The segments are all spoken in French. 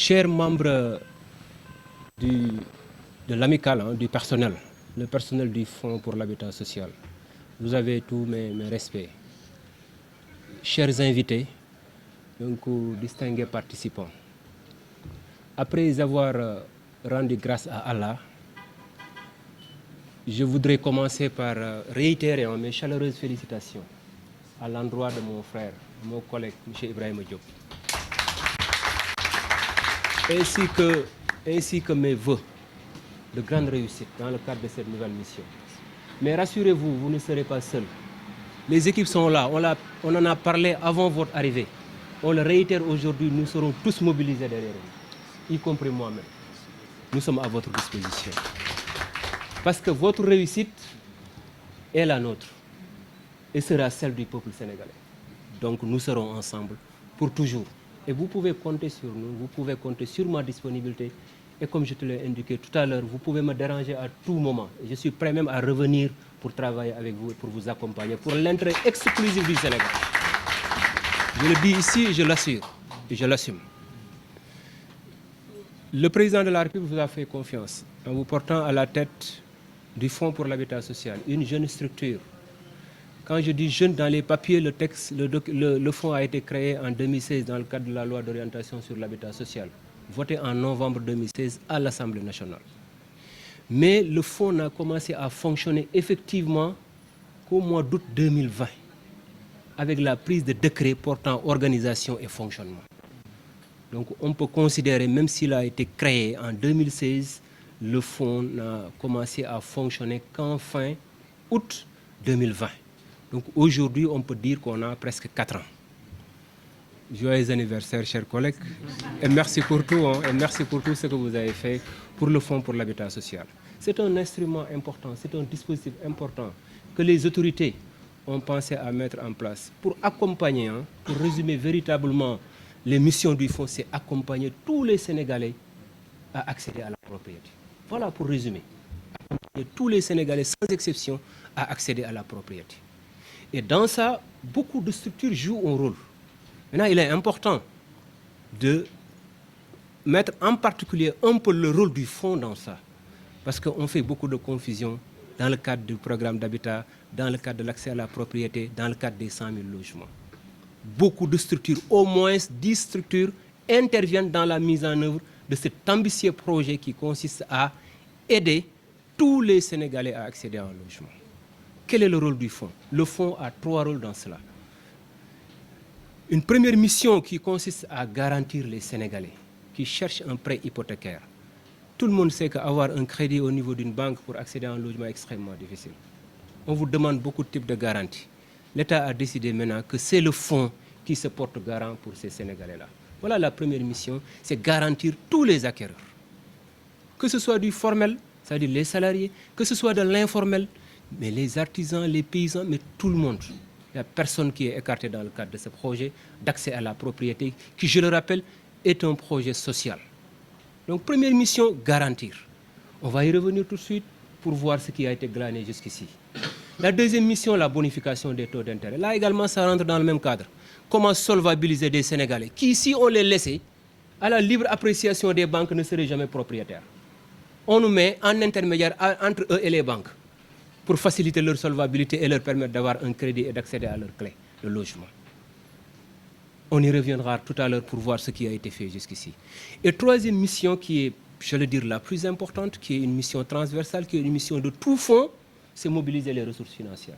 Chers membres de l'amicale, du personnel, le personnel du Fonds pour l'habitat social, vous avez tous mes respects. Chers invités, donc distingués participants, après avoir rendu grâce à Allah, je voudrais commencer par réitérer mes chaleureuses félicitations à l'endroit de mon frère, mon collègue, M. Ibrahim Diop, ainsi que mes vœux de grande réussite dans le cadre de cette nouvelle mission. Mais rassurez-vous, vous ne serez pas seuls. Les équipes sont là, on en a parlé avant votre arrivée. On le réitère aujourd'hui, nous serons tous mobilisés derrière vous, y compris moi-même. Nous sommes à votre disposition. Parce que votre réussite est la nôtre et sera celle du peuple sénégalais. Donc nous serons ensemble pour toujours. Et vous pouvez compter sur nous, vous pouvez compter sur ma disponibilité. Et comme je te l'ai indiqué tout à l'heure, vous pouvez me déranger à tout moment. Et je suis prêt même à revenir pour travailler avec vous et pour vous accompagner pour l'intérêt exclusif du Sénégal. Je le dis ici et je l'assure et je l'assume. Le président de la République vous a fait confiance en vous portant à la tête du Fonds pour l'habitat social, une jeune structure. Quand je dis jeune, dans les papiers, le fonds a été créé en 2016 dans le cadre de la loi d'orientation sur l'habitat social, votée en novembre 2016 à l'Assemblée nationale. Mais le fonds n'a commencé à fonctionner effectivement qu'au mois d'août 2020, avec la prise de décret portant organisation et fonctionnement. Donc on peut considérer, même s'il a été créé en 2016, le fonds n'a commencé à fonctionner qu'en fin août 2020. Donc aujourd'hui, on peut dire qu'on a presque 4 ans. Joyeux anniversaire, chers collègues, et merci pour tout, et merci pour tout ce que vous avez fait pour le Fonds pour l'habitat social. C'est un instrument important, c'est un dispositif important que les autorités ont pensé à mettre en place pour accompagner, pour résumer véritablement les missions du Fonds, c'est accompagner tous les Sénégalais à accéder à la propriété. Voilà pour résumer. Accompagner tous les Sénégalais sans exception à accéder à la propriété. Et dans ça, beaucoup de structures jouent un rôle. Maintenant, il est important de mettre en particulier un peu le rôle du fonds dans ça. Parce qu'on fait beaucoup de confusion dans le cadre du programme d'habitat, dans le cadre de l'accès à la propriété, dans le cadre des 100 000 logements. Beaucoup de structures, au moins 10 structures, interviennent dans la mise en œuvre de cet ambitieux projet qui consiste à aider tous les Sénégalais à accéder à un logement. Quel est le rôle du fonds? Le fonds a 3 rôles dans cela. Une première mission qui consiste à garantir les Sénégalais qui cherchent un prêt hypothécaire. Tout le monde sait qu'avoir un crédit au niveau d'une banque pour accéder à un logement est extrêmement difficile. On vous demande beaucoup de types de garanties. L'État a décidé maintenant que c'est le fonds qui se porte garant pour ces Sénégalais-là. Voilà la première mission, c'est garantir tous les acquéreurs. Que ce soit du formel, c'est-à-dire les salariés, que ce soit de l'informel, mais les artisans, les paysans, mais tout le monde. Il n'y a personne qui est écarté dans le cadre de ce projet d'accès à la propriété, qui, je le rappelle, est un projet social. Donc, première mission, garantir. On va y revenir tout de suite pour voir ce qui a été glané jusqu'ici. La deuxième mission, la bonification des taux d'intérêt. Là également, ça rentre dans le même cadre. Comment solvabiliser des Sénégalais qui, si on les laissait, à la libre appréciation des banques, ne seraient jamais propriétaires. On nous met en intermédiaire entre eux et les banques pour faciliter leur solvabilité et leur permettre d'avoir un crédit et d'accéder à leur clé de logement. On y reviendra tout à l'heure pour voir ce qui a été fait jusqu'ici. Et troisième mission qui est, je veux dire, la plus importante, qui est une mission transversale, qui est une mission de tout fonds, c'est mobiliser les ressources financières.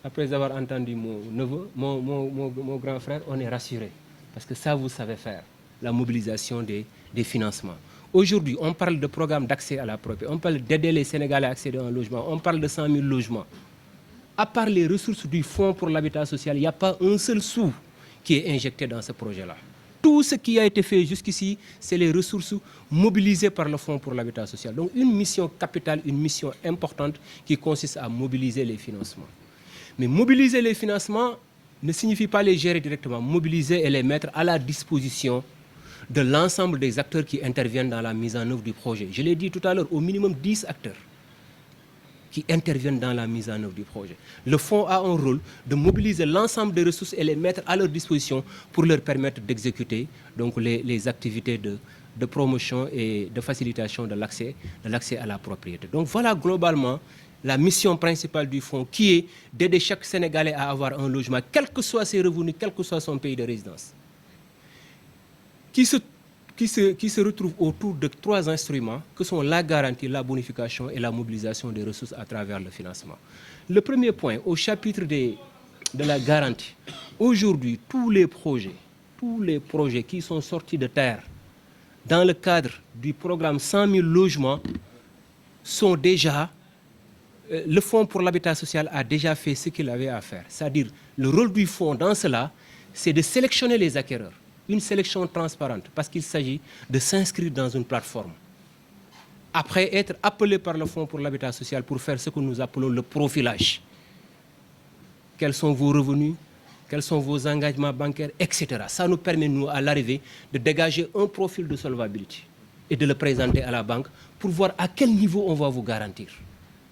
Après avoir entendu mon neveu, mon grand frère, on est rassuré. Parce que ça, vous savez faire, la mobilisation des financements. Aujourd'hui, on parle de programme d'accès à la propriété, on parle d'aider les Sénégalais à accéder à un logement, on parle de 100 000 logements. À part les ressources du Fonds pour l'habitat social, il n'y a pas un seul sou qui est injecté dans ce projet-là. Tout ce qui a été fait jusqu'ici, c'est les ressources mobilisées par le Fonds pour l'habitat social. Donc une mission capitale, une mission importante qui consiste à mobiliser les financements. Mais mobiliser les financements ne signifie pas les gérer directement. Mobiliser et les mettre à la disposition de l'ensemble des acteurs qui interviennent dans la mise en œuvre du projet. Je l'ai dit tout à l'heure, au minimum 10 acteurs qui interviennent dans la mise en œuvre du projet. Le fonds a un rôle de mobiliser l'ensemble des ressources et les mettre à leur disposition pour leur permettre d'exécuter donc les activités de promotion et de facilitation de l'accès à la propriété. Donc voilà globalement la mission principale du fonds qui est d'aider chaque Sénégalais à avoir un logement, quels que soient ses revenus, quel que soit son pays de résidence, qui se retrouve autour de 3 instruments que sont la garantie, la bonification et la mobilisation des ressources à travers le financement. Le premier point, au chapitre de la garantie, aujourd'hui, tous les projets qui sont sortis de terre dans le cadre du programme 100 000 logements sont déjà... Le Fonds pour l'habitat social a déjà fait ce qu'il avait à faire. C'est-à-dire, le rôle du fonds dans cela, c'est de sélectionner les acquéreurs. Une sélection transparente, parce qu'il s'agit de s'inscrire dans une plateforme. Après être appelé par le Fonds pour l'habitat social pour faire ce que nous appelons le profilage. Quels sont vos revenus, quels sont vos engagements bancaires, etc. Ça nous permet, nous, à l'arrivée, de dégager un profil de solvabilité et de le présenter à la banque pour voir à quel niveau on va vous garantir.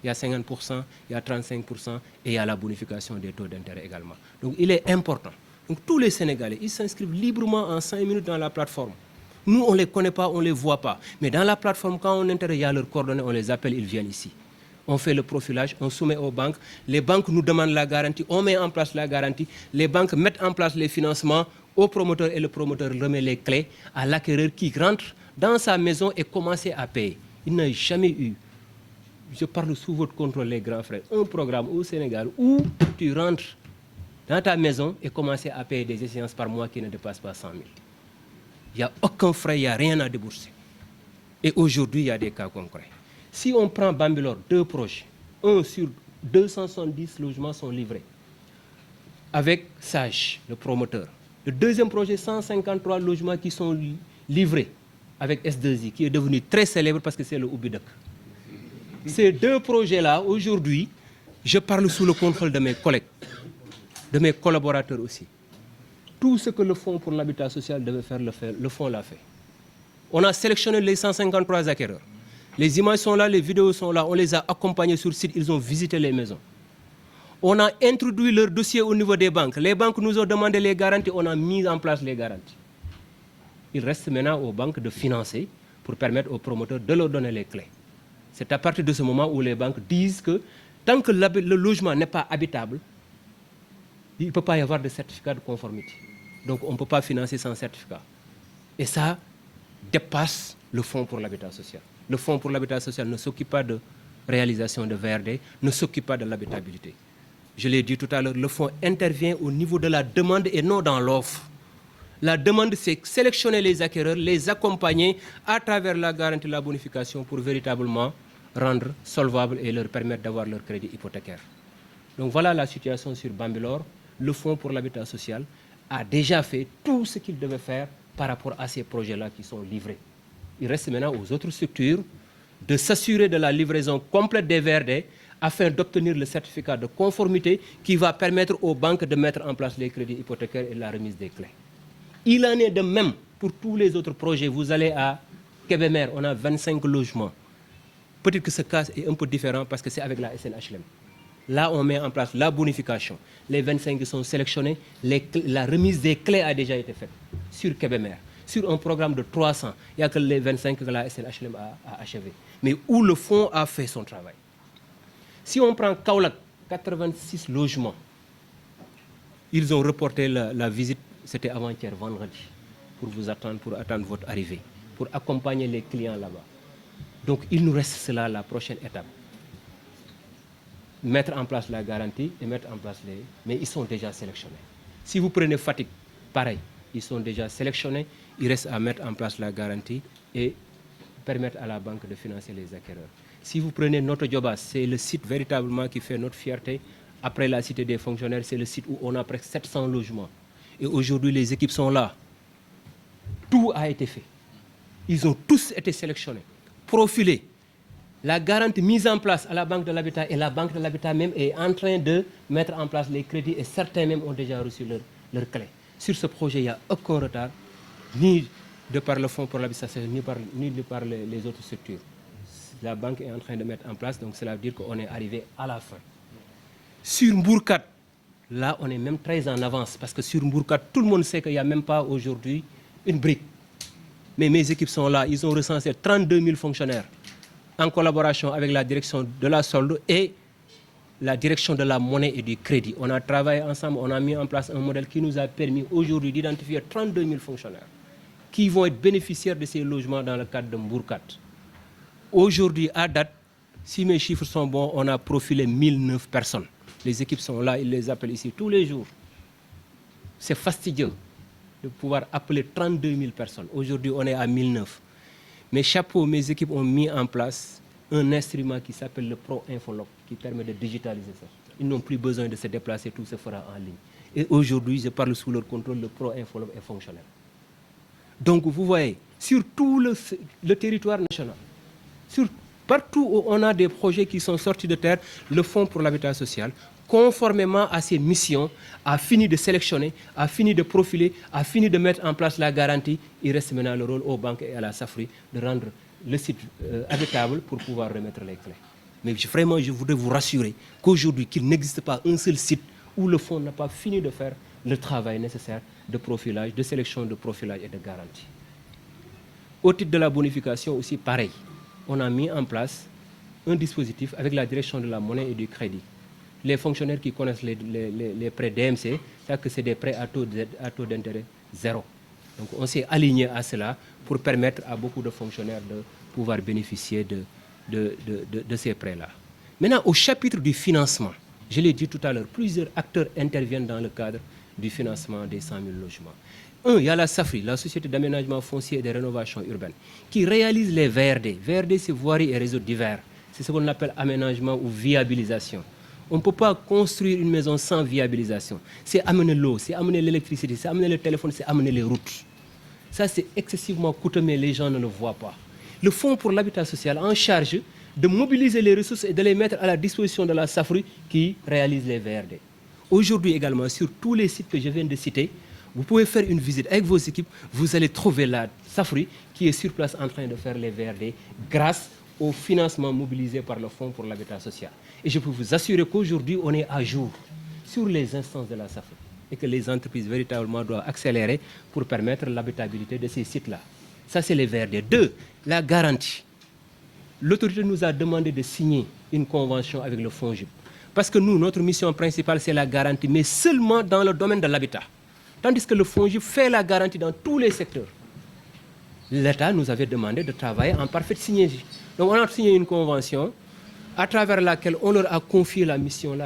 Il y a 50%, il y a 35% et il y a la bonification des taux d'intérêt également. Donc il est important. Donc tous les Sénégalais, ils s'inscrivent librement en 5 minutes dans la plateforme. Nous, on ne les connaît pas, on ne les voit pas. Mais dans la plateforme, quand on intéresse, il y a leurs coordonnées, on les appelle, ils viennent ici. On fait le profilage, on soumet aux banques. Les banques nous demandent la garantie, on met en place la garantie. Les banques mettent en place les financements au promoteur et le promoteur remet les clés à l'acquéreur qui rentre dans sa maison et commence à payer. Il n'a jamais eu, je parle sous votre contrôle les grands frères, un programme au Sénégal où tu rentres dans ta maison et commences à payer des échéances par mois qui ne dépassent pas 100 000. Il n'y a aucun frais, il n'y a rien à débourser. Et aujourd'hui, il y a des cas concrets. Si on prend Bambilor, 2 projets, 1 sur 270 logements sont livrés, avec Sage, le promoteur. Le deuxième projet, 153 logements qui sont livrés, avec S2I, qui est devenu très célèbre parce que c'est le Oubidek. Ces 2 projets-là, aujourd'hui, je parle sous le contrôle de mes collègues, de mes collaborateurs aussi. Tout ce que le Fonds pour l'habitat social devait faire, le Fonds l'a fait. On a sélectionné les 153 acquéreurs. Les images sont là, les vidéos sont là, on les a accompagnés sur le site, ils ont visité les maisons. On a introduit leur dossier au niveau des banques. Les banques nous ont demandé les garanties, on a mis en place les garanties. Il reste maintenant aux banques de financer pour permettre aux promoteurs de leur donner les clés. C'est à partir de ce moment où les banques disent que tant que le logement n'est pas habitable, il ne peut pas y avoir de certificat de conformité. Donc on ne peut pas financer sans certificat. Et ça dépasse le Fonds pour l'habitat social. Le Fonds pour l'habitat social ne s'occupe pas de réalisation de VRD, ne s'occupe pas de l'habitabilité. Je l'ai dit tout à l'heure, le Fonds intervient au niveau de la demande et non dans l'offre. La demande, c'est sélectionner les acquéreurs, les accompagner à travers la garantie de la bonification pour véritablement rendre solvable et leur permettre d'avoir leur crédit hypothécaire. Donc voilà la situation sur Bambilor. Le Fonds pour l'habitat social a déjà fait tout ce qu'il devait faire par rapport à ces projets-là qui sont livrés. Il reste maintenant aux autres structures de s'assurer de la livraison complète des VRD afin d'obtenir le certificat de conformité qui va permettre aux banques de mettre en place les crédits hypothécaires et la remise des clés. Il en est de même pour tous les autres projets. Vous allez à Kébémer, on a 25 logements. Peut-être que ce cas est un peu différent parce que c'est avec la SNHLM. Là, on met en place la bonification. Les 25 sont sélectionnés. La remise des clés a déjà été faite sur Kébémer. Sur un programme de 300, il n'y a que les 25 que la SNHLM a achevé. Mais où le fonds a fait son travail. Si on prend Kaolack, 86 logements, ils ont reporté la visite, c'était avant-hier, vendredi, pour vous attendre, pour attendre votre arrivée, pour accompagner les clients là-bas. Donc il nous reste cela, la prochaine étape. Mettre en place la garantie et mettre en place les... Mais ils sont déjà sélectionnés. Si vous prenez Fatick, pareil, ils sont déjà sélectionnés. Il reste à mettre en place la garantie et permettre à la banque de financer les acquéreurs. Si vous prenez notre Diobass, c'est le site véritablement qui fait notre fierté. Après la cité des fonctionnaires, c'est le site où on a presque 700 logements. Et aujourd'hui, les équipes sont là. Tout a été fait. Ils ont tous été sélectionnés, profilés. La garantie mise en place à la Banque de l'Habitat et la Banque de l'Habitat même est en train de mettre en place les crédits et certains même ont déjà reçu leurs clés. Sur ce projet, il n'y a aucun retard, ni de par le Fonds pour l'habitat, ni de par les autres structures. la banque est en train de mettre en place, donc cela veut dire qu'on est arrivé à la fin. Sur Mbourkat, là, on est même très en avance, parce que sur Mbourkat, tout le monde sait qu'il n'y a même pas aujourd'hui une brique. Mais mes équipes sont là, ils ont recensé 32 000 fonctionnaires en collaboration avec la direction de la solde et la direction de la monnaie et du crédit. On a travaillé ensemble, on a mis en place un modèle qui nous a permis aujourd'hui d'identifier 32 000 fonctionnaires qui vont être bénéficiaires de ces logements dans le cadre de Mbourkat. Aujourd'hui, à date, si mes chiffres sont bons, on a profilé 1009 personnes. Les équipes sont là, ils les appellent ici tous les jours. C'est fastidieux de pouvoir appeler 32 000 personnes. Aujourd'hui, on est à 1009. Mes chapeaux, mes équipes ont mis en place un instrument qui s'appelle le Pro Infologue, qui permet de digitaliser ça. Ils n'ont plus besoin de se déplacer, tout se fera en ligne. Et aujourd'hui, je parle sous leur contrôle, le Pro Infologue est fonctionnel. Donc, vous voyez, sur tout le territoire national, partout où on a des projets qui sont sortis de terre, le Fonds pour l'habitat social, conformément à ses missions, a fini de sélectionner, a fini de profiler, a fini de mettre en place la garantie. Il reste maintenant le rôle aux banques et à la SAFRI de rendre le site habitable pour pouvoir remettre les clés. Mais vraiment, je voudrais vous rassurer qu'aujourd'hui, qu'il n'existe pas un seul site où le fonds n'a pas fini de faire le travail nécessaire de profilage, de sélection, de profilage et de garantie. Au titre de la bonification aussi, pareil. On a mis en place un dispositif avec la direction de la monnaie et du crédit. Les fonctionnaires qui connaissent les prêts DMC, c'est que c'est des prêts à taux d'intérêt zéro. Donc on s'est aligné à cela pour permettre à beaucoup de fonctionnaires de pouvoir bénéficier de ces prêts-là. Maintenant, au chapitre du financement, je l'ai dit tout à l'heure, plusieurs acteurs interviennent dans le cadre du financement des 100 000 logements. Un, il y a la SAFRI, la Société d'aménagement foncier et de rénovation urbaine, qui réalise les VRD. VRD, c'est voirie et réseaux divers. C'est ce qu'on appelle aménagement ou viabilisation. On ne peut pas construire une maison sans viabilisation. C'est amener l'eau, c'est amener l'électricité, c'est amener le téléphone, c'est amener les routes. Ça, c'est excessivement coûteux, mais les gens ne le voient pas. Le Fonds pour l'habitat social en charge de mobiliser les ressources et de les mettre à la disposition de la SAFRI qui réalise les VRD. Aujourd'hui également, sur tous les sites que je viens de citer, vous pouvez faire une visite avec vos équipes, vous allez trouver la SAFRI qui est sur place en train de faire les VRD grâce au financement mobilisé par le Fonds pour l'habitat social. Et je peux vous assurer qu'aujourd'hui, on est à jour sur les instances de la SAFRI et que les entreprises véritablement doivent accélérer pour permettre l'habitabilité de ces sites-là. Ça, c'est les VRD. Deux, la garantie. L'autorité nous a demandé de signer une convention avec le FONGIP. Parce que nous, notre mission principale, c'est la garantie, mais seulement dans le domaine de l'habitat. Tandis que le FONGIP fait la garantie dans tous les secteurs. L'État nous avait demandé de travailler en parfaite synergie. Donc on a signé une convention à travers laquelle on leur a confié la mission,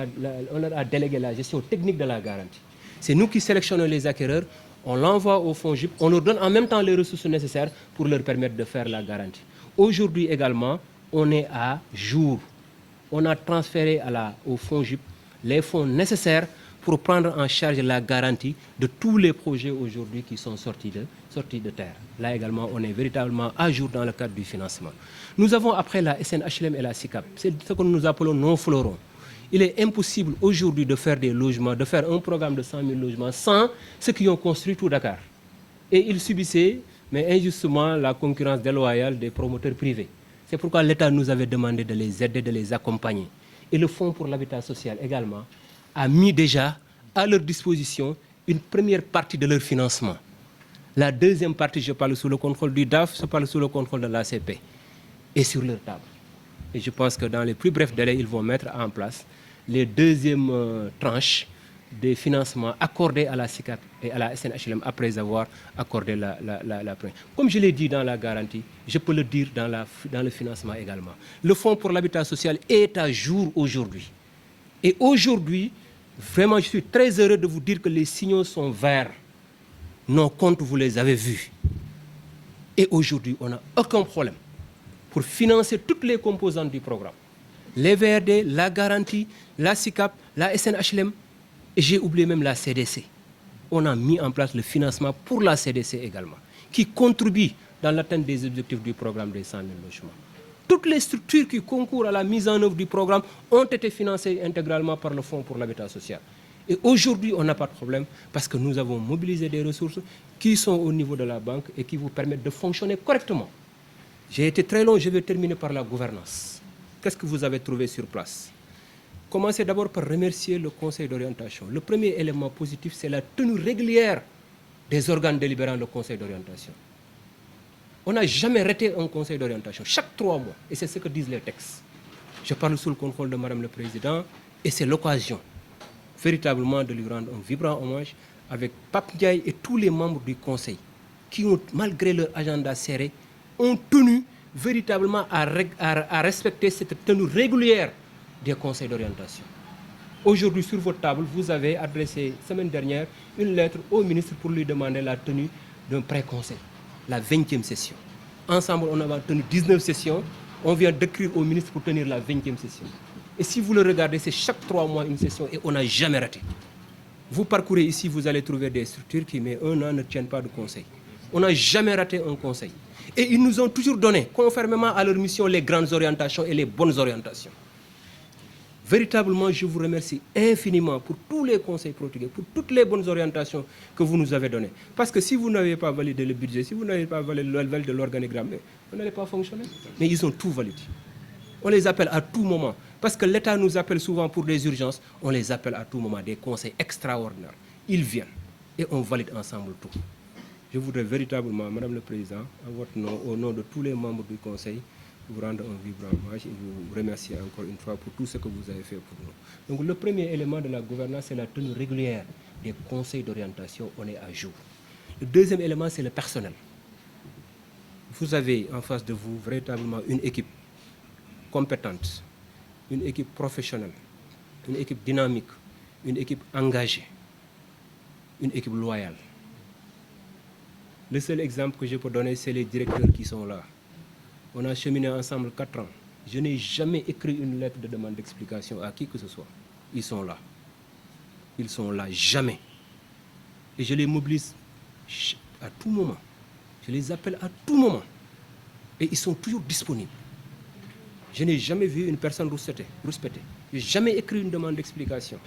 on leur a délégué la gestion technique de la garantie. C'est nous qui sélectionnons les acquéreurs, on l'envoie au FONGIP, on leur donne en même temps les ressources nécessaires pour leur permettre de faire la garantie. Aujourd'hui également, on est à jour. On a transféré au FONGIP les fonds nécessaires pour prendre en charge la garantie de tous les projets aujourd'hui qui sont sortis de terre. Là également, on est véritablement à jour dans le cadre du financement. Nous avons après la SNHLM et la SICAP, c'est ce que nous appelons non-fleurons. Il est impossible aujourd'hui de faire des logements, de faire un programme de 100 000 logements sans ceux qui ont construit tout Dakar. Et ils subissaient, mais injustement, la concurrence déloyale des promoteurs privés. C'est pourquoi l'État nous avait demandé de les aider, de les accompagner. Et le Fonds pour l'habitat social également a mis déjà à leur disposition une première partie de leur financement. La deuxième partie, je parle sous le contrôle du DAF, je parle sous le contrôle de l'ACP, est sur leur table. Et je pense que dans les plus brefs délais, ils vont mettre en place les deuxièmes tranches des financements accordés à la SICAP et à la SNHLM après avoir accordé la première. Comme je l'ai dit dans la garantie, je peux le dire dans le financement également. Le Fonds pour l'habitat social est à jour aujourd'hui. Et aujourd'hui, vraiment, je suis très heureux de vous dire que les signaux sont verts. Nos comptes, vous les avez vus. Et aujourd'hui, on n'a aucun problème pour financer toutes les composantes du programme. Les VRD, la garantie, la SICAP, la SNHLM, et j'ai oublié même la CDC. On a mis en place le financement pour la CDC également, qui contribue dans l'atteinte des objectifs du programme des 100 000 logements. Toutes les structures qui concourent à la mise en œuvre du programme ont été financées intégralement par le Fonds pour l'habitat social. Et aujourd'hui, on n'a pas de problème parce que nous avons mobilisé des ressources qui sont au niveau de la banque et qui vous permettent de fonctionner correctement. J'ai été très long, je vais terminer par la gouvernance. Qu'est-ce que vous avez trouvé sur place? Commencez d'abord par remercier le Conseil d'orientation. Le premier élément positif, c'est la tenue régulière des organes délibérants du Conseil d'orientation. On n'a jamais raté un Conseil d'orientation, chaque 3 mois, et c'est ce que disent les textes. Je parle sous le contrôle de Madame le Président, et c'est l'occasion véritablement de lui rendre un vibrant hommage avec Pape Ndiaye et tous les membres du Conseil qui ont, malgré leur agenda serré, ont tenu véritablement à respecter cette tenue régulière des conseils d'orientation. Aujourd'hui, sur votre table, vous avez adressé, semaine dernière, une lettre au ministre pour lui demander la tenue d'un pré-conseil, la 20e session. Ensemble, on a tenu 19 sessions. On vient d'écrire au ministre pour tenir la 20e session. Et si vous le regardez, c'est chaque 3 mois une session et on n'a jamais raté. Vous parcourez ici, vous allez trouver des structures qui, mais 1 an, ne tiennent pas de conseil. On n'a jamais raté un conseil. Et ils nous ont toujours donné, conformément à leur mission, les grandes orientations et les bonnes orientations. Véritablement, je vous remercie infiniment pour tous les conseils portugais, pour toutes les bonnes orientations que vous nous avez données. Parce que si vous n'avez pas validé le budget, si vous n'avez pas validé l'organigramme, vous n'allez pas fonctionner. Mais ils ont tout validé. On les appelle à tout moment. Parce que l'État nous appelle souvent pour des urgences, on les appelle à tout moment, des conseils extraordinaires. Ils viennent et on valide ensemble tout. Je voudrais véritablement, Madame le Président, à votre nom, au nom de tous les membres du Conseil, vous rendre un vibrant hommage et vous remercier encore une fois pour tout ce que vous avez fait pour nous. Donc le premier élément de la gouvernance, c'est la tenue régulière des conseils d'orientation, on est à jour. Le deuxième élément, c'est le personnel. Vous avez en face de vous véritablement une équipe compétente, une équipe professionnelle, une équipe dynamique, une équipe engagée, une équipe loyale. Le seul exemple que je peux donner, c'est les directeurs qui sont là. On a cheminé ensemble 4 ans. Je n'ai jamais écrit une lettre de demande d'explication à qui que ce soit. Ils sont là. Ils sont là, jamais. Et je les mobilise à tout moment. Je les appelle à tout moment. Et ils sont toujours disponibles. Je n'ai jamais vu une personne rouspéter. Je n'ai jamais écrit une demande d'explication.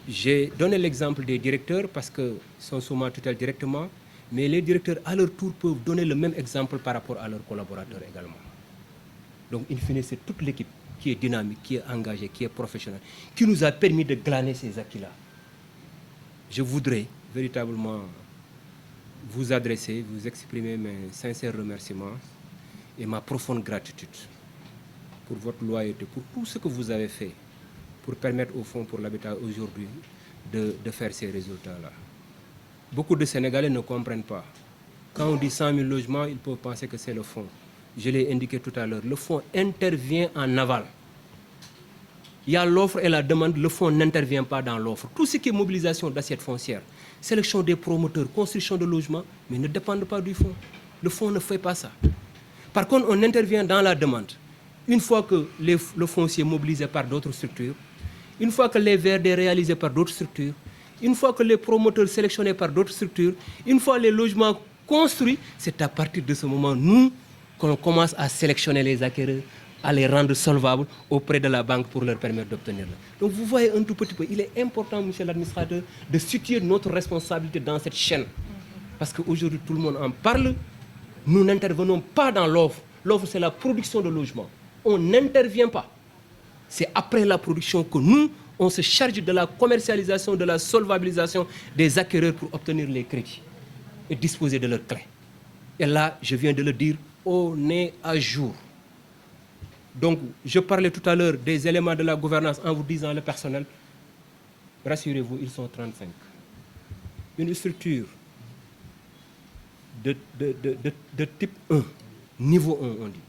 J'ai donné l'exemple des directeurs parce qu'ils sont sous ma tutelle directement, mais les directeurs, à leur tour, peuvent donner le même exemple par rapport à leurs collaborateurs également. Donc, in fine, c'est toute l'équipe qui est dynamique, qui est engagée, qui est professionnelle, qui nous a permis de glaner ces acquis-là. Je voudrais véritablement vous adresser, vous exprimer mes sincères remerciements et ma profonde gratitude pour votre loyauté, pour tout ce que vous avez fait pour permettre au Fonds pour l'habitat aujourd'hui de faire ces résultats-là. Beaucoup de Sénégalais ne comprennent pas. Quand on dit 100 000 logements, ils peuvent penser que c'est le Fonds. Je l'ai indiqué tout à l'heure, le Fonds intervient en aval. Il y a l'offre et la demande, le Fonds n'intervient pas dans l'offre. Tout ce qui est mobilisation d'assiettes foncières, sélection des promoteurs, construction de logements, mais ne dépendent pas du Fonds. Le Fonds ne fait pas ça. Par contre, on intervient dans la demande. Une fois que le foncier est mobilisé par d'autres structures, une fois que les VRD sont réalisés par d'autres structures, une fois que les promoteurs sont sélectionnés par d'autres structures, une fois les logements construits, c'est à partir de ce moment, nous, qu'on commence à sélectionner les acquéreurs, à les rendre solvables auprès de la banque pour leur permettre d'obtenir. Donc vous voyez un tout petit peu, il est important, monsieur l'administrateur, de situer notre responsabilité dans cette chaîne. Parce qu'aujourd'hui, tout le monde en parle, nous n'intervenons pas dans l'offre. L'offre, c'est la production de logements. On n'intervient pas. C'est après la production que nous, on se charge de la commercialisation, de la solvabilisation des acquéreurs pour obtenir les crédits et disposer de leurs clés. Et là, je viens de le dire, on est à jour. Donc, je parlais tout à l'heure des éléments de la gouvernance en vous disant le personnel. Rassurez-vous, ils sont 35. Une structure de type 1, niveau 1, on dit.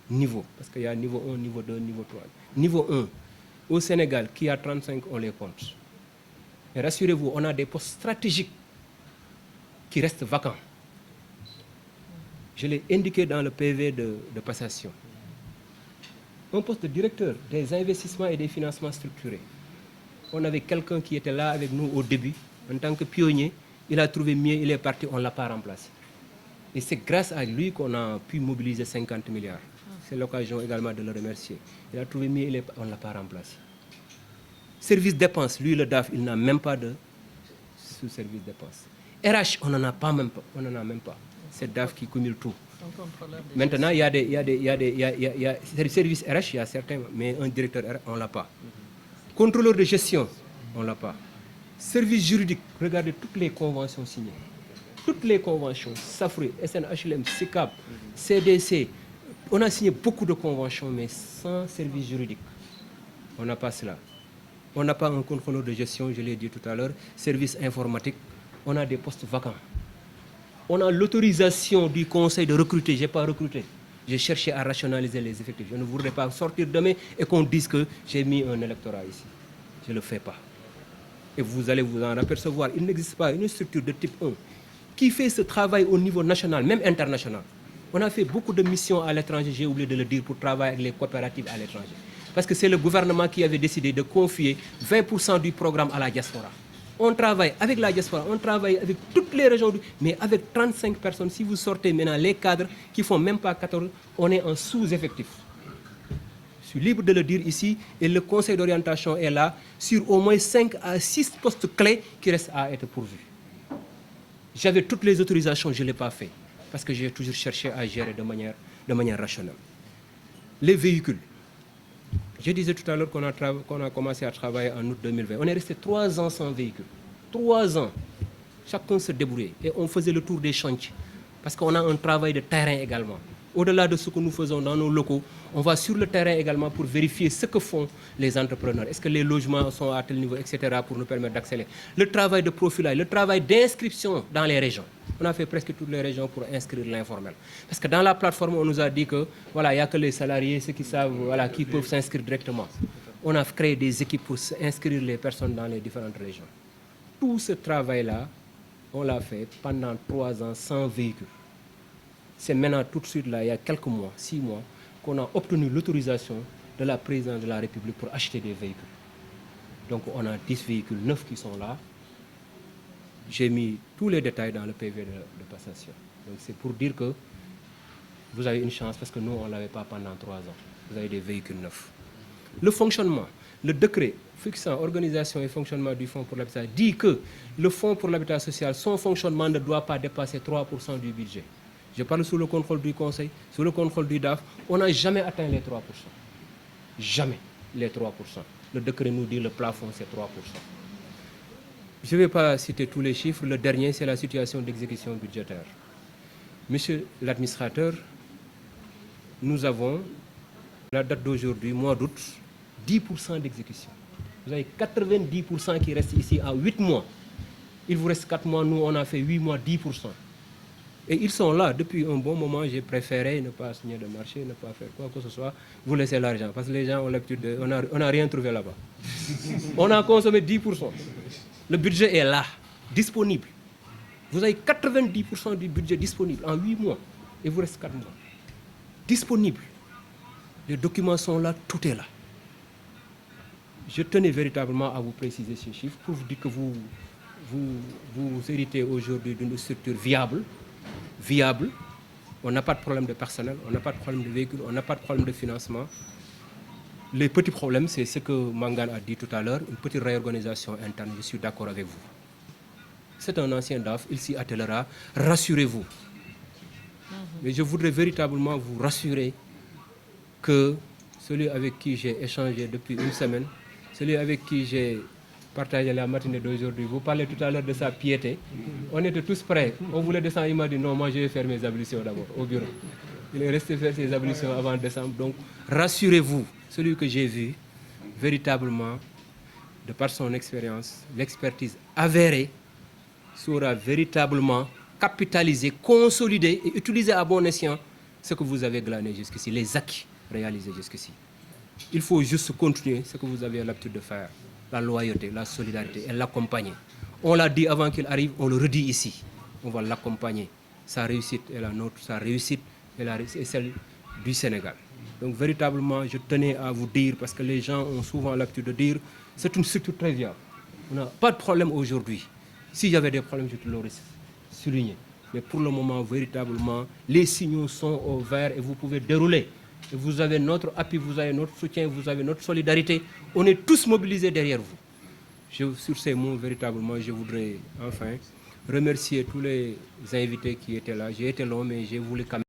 Niveau, parce qu'il y a niveau 1, niveau 2, niveau 3. Niveau 1, au Sénégal, qui a 35, on les compte. Et rassurez-vous, on a des postes stratégiques qui restent vacants. Je l'ai indiqué dans le PV de passation. Un poste de directeur des investissements et des financements structurés. On avait quelqu'un qui était là avec nous au début, en tant que pionnier. Il a trouvé mieux, il est parti, on ne l'a pas remplacé. Et c'est grâce à lui qu'on a pu mobiliser 50 milliards. C'est l'occasion également de le remercier. Il a trouvé mieux, on ne l'a pas remplacé. Service dépenses, lui, le DAF, il n'a même pas de sous-service dépenses. RH, on n'en a pas même pas. On n'en a même pas. C'est DAF qui cumule tout. Maintenant, il y a des services RH, il y a certains, mais un directeur RH, on ne l'a pas. Contrôleur de gestion, on ne l'a pas. Service juridique, regardez toutes les conventions signées. Toutes les conventions, SAFRI, SNHLM, SICAP, CDC, on a signé beaucoup de conventions, mais sans service juridique. On n'a pas cela. On n'a pas un contrôleur de gestion, je l'ai dit tout à l'heure, service informatique, on a des postes vacants. On a l'autorisation du conseil de recruter, je n'ai pas recruté. J'ai cherché à rationaliser les effectifs. Je ne voudrais pas sortir demain et qu'on dise que j'ai mis un électorat ici. Je ne le fais pas. Et vous allez vous en apercevoir, il n'existe pas une structure de type 1 qui fait ce travail au niveau national, même international. On a fait beaucoup de missions à l'étranger, j'ai oublié de le dire, pour travailler avec les coopératives à l'étranger. Parce que c'est le gouvernement qui avait décidé de confier 20% du programme à la diaspora. On travaille avec la diaspora, on travaille avec toutes les régions, mais avec 35 personnes. Si vous sortez maintenant les cadres qui ne font même pas 14, on est en sous-effectif. Je suis libre de le dire ici, et le conseil d'orientation est là sur au moins 5 à 6 postes clés qui restent à être pourvus. J'avais toutes les autorisations, je ne l'ai pas fait, parce que j'ai toujours cherché à gérer de manière rationnelle. Les véhicules. Je disais tout à l'heure qu'on a commencé à travailler en août 2020. On est resté 3 ans sans véhicule. 3 ans. Chacun se débrouillait et on faisait le tour des chantiers. Parce qu'on a un travail de terrain également. Au-delà de ce que nous faisons dans nos locaux, on va sur le terrain également pour vérifier ce que font les entrepreneurs. Est-ce que les logements sont à tel niveau, etc., pour nous permettre d'accélérer. Le travail de profilage, le travail d'inscription dans les régions. On a fait presque toutes les régions pour inscrire l'informel. Parce que dans la plateforme, on nous a dit que voilà, il n'y a que les salariés, ceux qui savent, voilà, qui peuvent s'inscrire directement. On a créé des équipes pour inscrire les personnes dans les différentes régions. Tout ce travail-là, on l'a fait pendant 3 ans sans véhicule. C'est maintenant tout de suite, là, il y a quelques mois, 6 mois, qu'on a obtenu l'autorisation de la présidente de la République pour acheter des véhicules. Donc on a 10 véhicules neufs qui sont là. J'ai mis tous les détails dans le PV de passation. Donc c'est pour dire que vous avez une chance parce que nous, on ne l'avait pas pendant 3 ans. Vous avez des véhicules neufs. Le fonctionnement, le décret fixant organisation et fonctionnement du Fonds pour l'habitat dit que le Fonds pour l'habitat social, son fonctionnement ne doit pas dépasser 3% du budget. Je parle sous le contrôle du Conseil, sous le contrôle du DAF. On n'a jamais atteint les 3%. Jamais les 3%. Le décret nous dit que le plafond, c'est 3%. Je ne vais pas citer tous les chiffres. Le dernier, c'est la situation d'exécution budgétaire. Monsieur l'administrateur, nous avons, la date d'aujourd'hui, mois d'août, 10% d'exécution. Vous avez 90% qui restent ici à 8 mois. Il vous reste 4 mois, nous on a fait 8 mois, 10%. Et ils sont là depuis un bon moment. J'ai préféré ne pas signer de marché, ne pas faire quoi que ce soit. Vous laissez l'argent, parce que les gens ont l'habitude de... On n'a rien trouvé là-bas. On a consommé 10%. Le budget est là, disponible. Vous avez 90% du budget disponible en 8 mois. Et vous reste 4 mois. Disponible. Les documents sont là, tout est là. Je tenais véritablement à vous préciser ces chiffres pour vous dire que vous héritez aujourd'hui d'une structure viable. On n'a pas de problème de personnel, on n'a pas de problème de véhicule, on n'a pas de problème de financement. Les petits problèmes, c'est ce que Mangane a dit tout à l'heure, une petite réorganisation interne, je suis d'accord avec vous. C'est un ancien DAF, il s'y attellera, rassurez-vous. Mais je voudrais véritablement vous rassurer que celui avec qui j'ai échangé depuis une semaine, celui avec qui j'ai partagé la matinée d'aujourd'hui, vous parlez tout à l'heure de sa piété. On était tous prêts. On voulait descendre, il m'a dit non, moi je vais faire mes ablutions d'abord au bureau. Il est resté faire ses ablutions avant décembre. Donc rassurez-vous, celui que j'ai vu, véritablement, de par son expérience, l'expertise avérée, saura véritablement capitaliser, consolider et utiliser à bon escient ce que vous avez glané jusqu'ici, les acquis réalisés jusqu'ici. Il faut juste continuer ce que vous avez l'habitude de faire. La loyauté, la solidarité et l'accompagner. On l'a dit avant qu'il arrive, on le redit ici. On va l'accompagner. Sa réussite est la nôtre, sa réussite est celle du Sénégal. Donc véritablement, je tenais à vous dire, parce que les gens ont souvent l'habitude de dire, c'est une structure très viable. On n'a pas de problème aujourd'hui. S'il y avait des problèmes, je te l'aurais souligné. Mais pour le moment, véritablement, les signaux sont au vert et vous pouvez dérouler. Et vous avez notre appui, vous avez notre soutien, vous avez notre solidarité. On est tous mobilisés derrière vous. Sur ces mots, véritablement, je voudrais enfin remercier tous les invités qui étaient là. J'ai été long, mais j'ai voulu quand même...